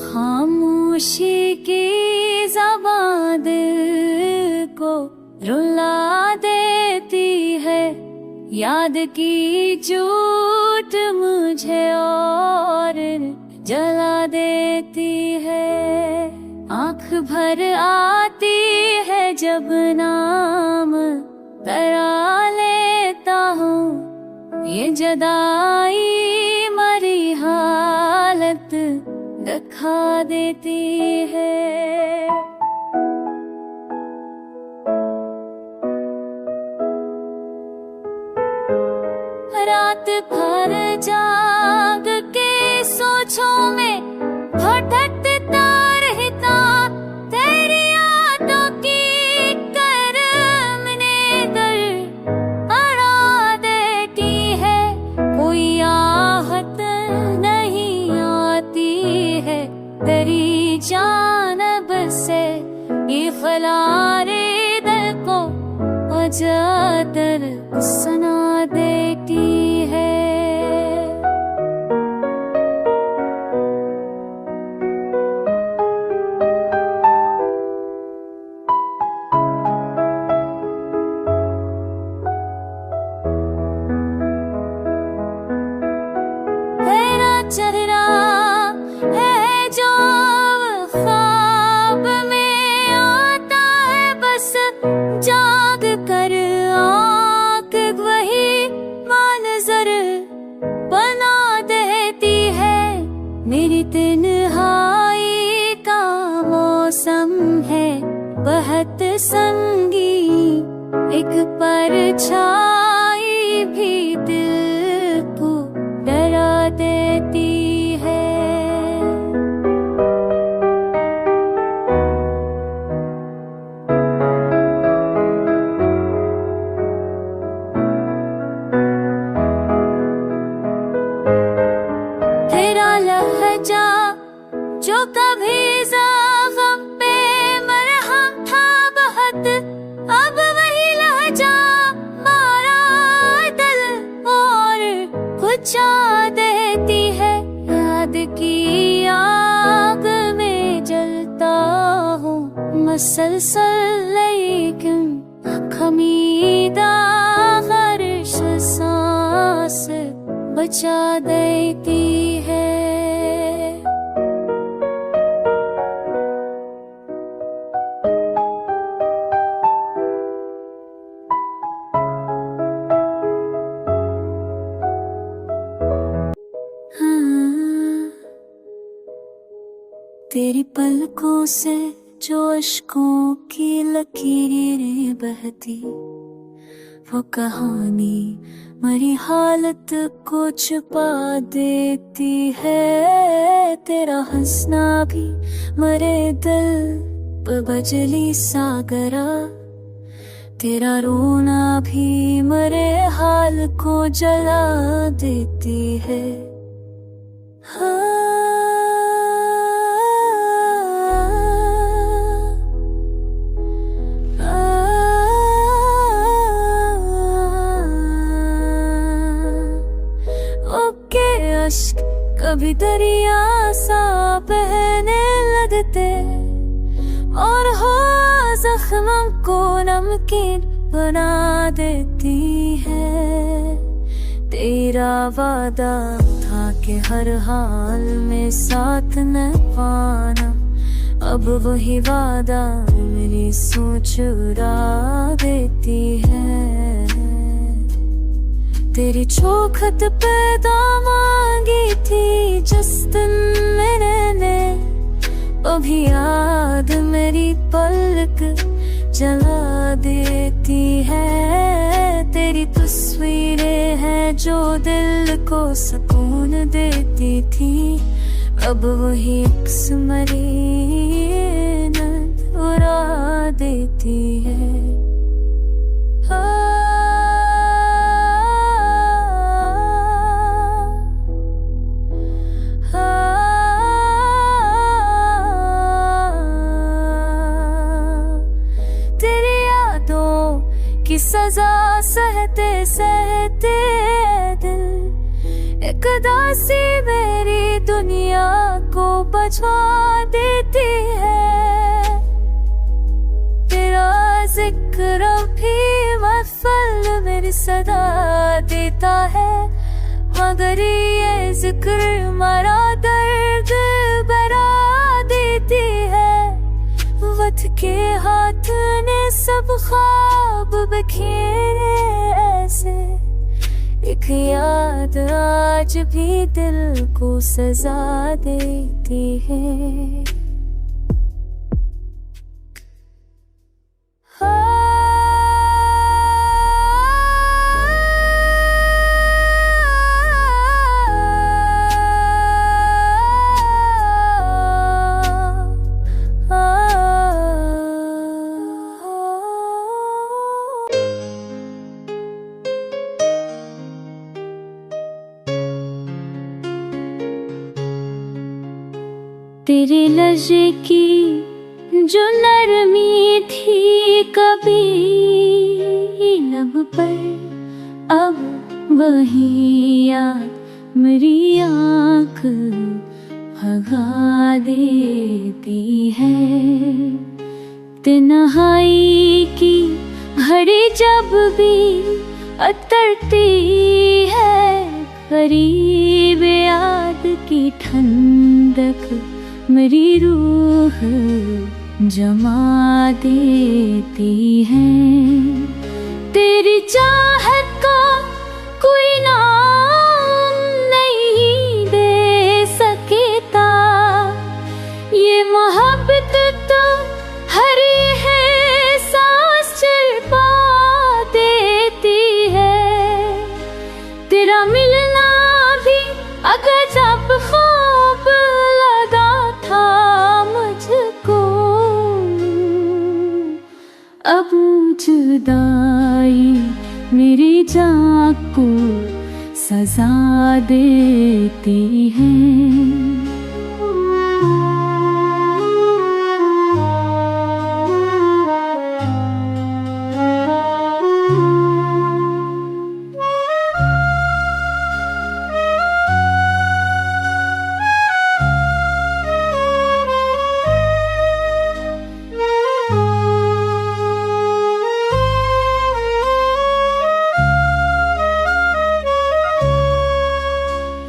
खामोशी की ज़बान दिल को रुला देती है, याद की चोट मुझे और जला देती है। आँख भर आती है जब नाम तरा लेता हूँ, ये जदाई मरी हालत दिखा देती है। रात भर जाग के सोचों में भटकता रहता, तेरी यादों की करम ने दर अड़ा देती है। कोई आहत नहीं आती है तेरी जानब से, ये खलारे दिल को अजादर सुना देती है। तेरा चेहरा है जो ख्वाब में आता है, बस जाग कर आँख वही मानज़र बना देती है। मेरी तन्हाई का मौसम है बहुत संगीन, एक परछाई भी दिल को डरा देती है। तेरा लहजा जो कभी ज़ख्म पे मरहम था बहुत, अब वही लहजा मारा दिल और कुचा देती है। याद की आग में जलता हूँ मसलसल, लेकिन खमीदा ख़र्श सांस बचा देती है। तेरी पलकों से जो अश्कों की लकीरें बहती, वो कहानी मरी हालत को छुपा देती है। तेरा हंसना भी मरे दिल पे बजली सा गरा, तेरा रोना भी मरे हाल को जला देती है। अश्क कभी दरिया सा बहने लगते, और हो जख्मों को नमकीन बना देती है। तेरा वादा था कि हर हाल में साथ न पाना, अब वही वादा मेरी सोच उड़ा देती है। तेरी चौखट पे दाम मांगी थी जिस दिन मैंने, अभी याद मेरी पलक जला देती है। तेरी तस्वीरें हैं जो दिल को सुकून देती थी, अब वही अक्स मरी नींद उड़ा देती है। की सजा सहते सहते दिल एक दासी मेरी दुनिया को समझा देती है। तेरा जिक्र भी महफिल मेरी सदा देता है, मगर ये जिक्र मारा दर्द बरा देती है। वक्त के हाथ ने सब ख्वाब बिखेरे ऐसे, एक याद आज भी दिल को सजा देती है। तेरे लहजे की जो नरमी थी कभी लब पर, अब वही याद मेरी आँख भगा देती है। तन्हाई की घड़ी जब भी अतरती है, करीब याद की ठंडक मेरी रूह जमा देती है। तेरी चाहत का कोई नाम नहीं दे सकता, ये मोहब्बत तो हरी है सांस छुपा देती है। तेरा मिलना भी अगर जब ख्वाब लगा था मुझको, अब जुदाई मेरी जान को सजा देती है।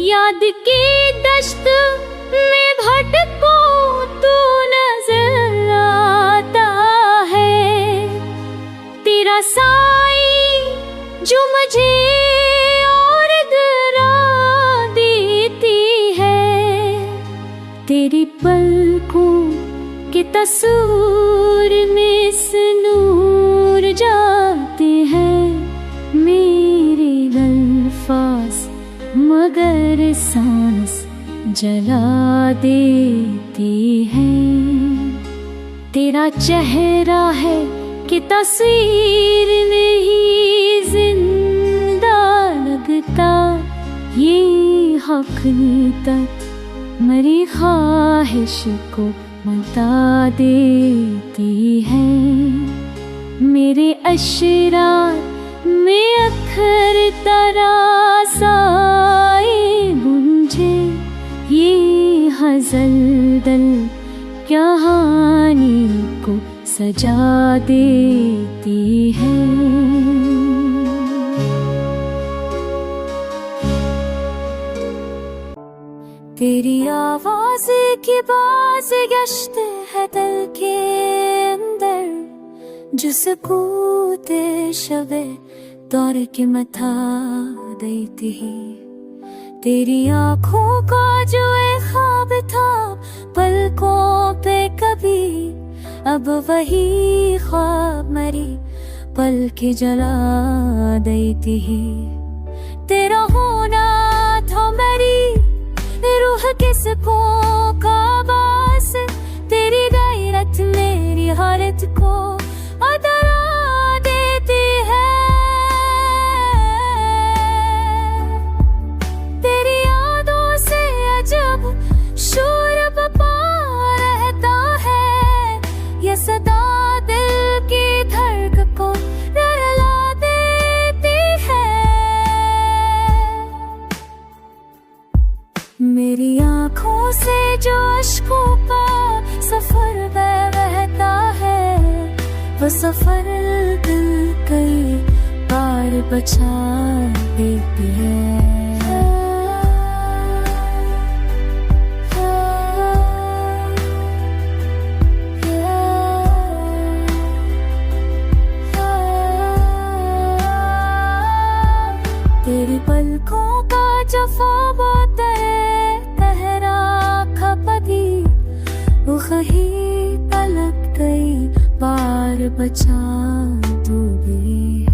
याद की दश्त में भटको तू नजर आता है। तेरा साई जो मुझे और डरा देती है। तेरी पलकों के तस्वीर में नूर जाते हैं मेरे अल्फाज, मगर सांस जला देती है। तेरा चेहरा है कि तस्वीर नहीं जिंदा लगता, ये हकीकत मेरी ख्वाहिश को बता देती है। मेरे अशरार में अखर तरासाए गुंजे, ये हज़ल दल कहानी को सजा देती है। तेरी आवाज़ की बाज़ गश्त है दिल के अंदर, जो सकूते शबे दौर के मथा देती है। तेरी आँखों का जो एक ख्वाब था पलकों पे कभी, अब वही ख्वाब मरी पल के जला देती है। तेरा होना था मेरी रूह के सुकून का बास, तेरी गैरत मेरी हालत को अदरा देती है। तेरी यादों से अजब शोर बपा रहता है, ये सदा दिल की धड़कन को रुला देती है। मेरी आँखों से जो अश्कों वो सफर दिल कई बार बचा देती है। तेरी पलकों का जफा बहुत तहरा खपदी वही पलक कई बार बचा दूंगी।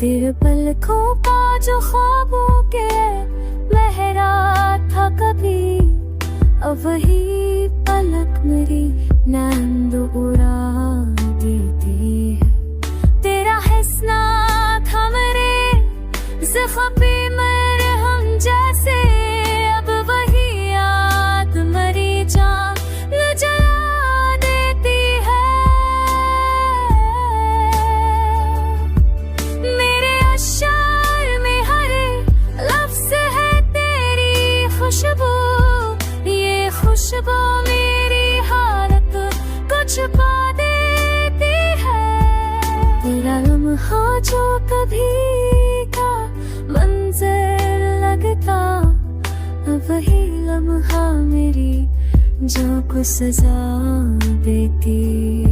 तेरे पलकों का जो ख्वाबों के लहरा था कभी अब वही पलक मेरी नींद उड़ा देती है। तेरा हिस्सा था मेरे ज़ख्म मेरे हम जैसे अब वही याद मरी जान जला देती है। मेरे अशार में हर लफ्ज़ है तेरी खुशबू, ये खुशबू मेरी हालत को छुपा देती है। तेरा लम्हा जो कभी मंज़र लगता वही लम्हा मेरी जो को सजा देती।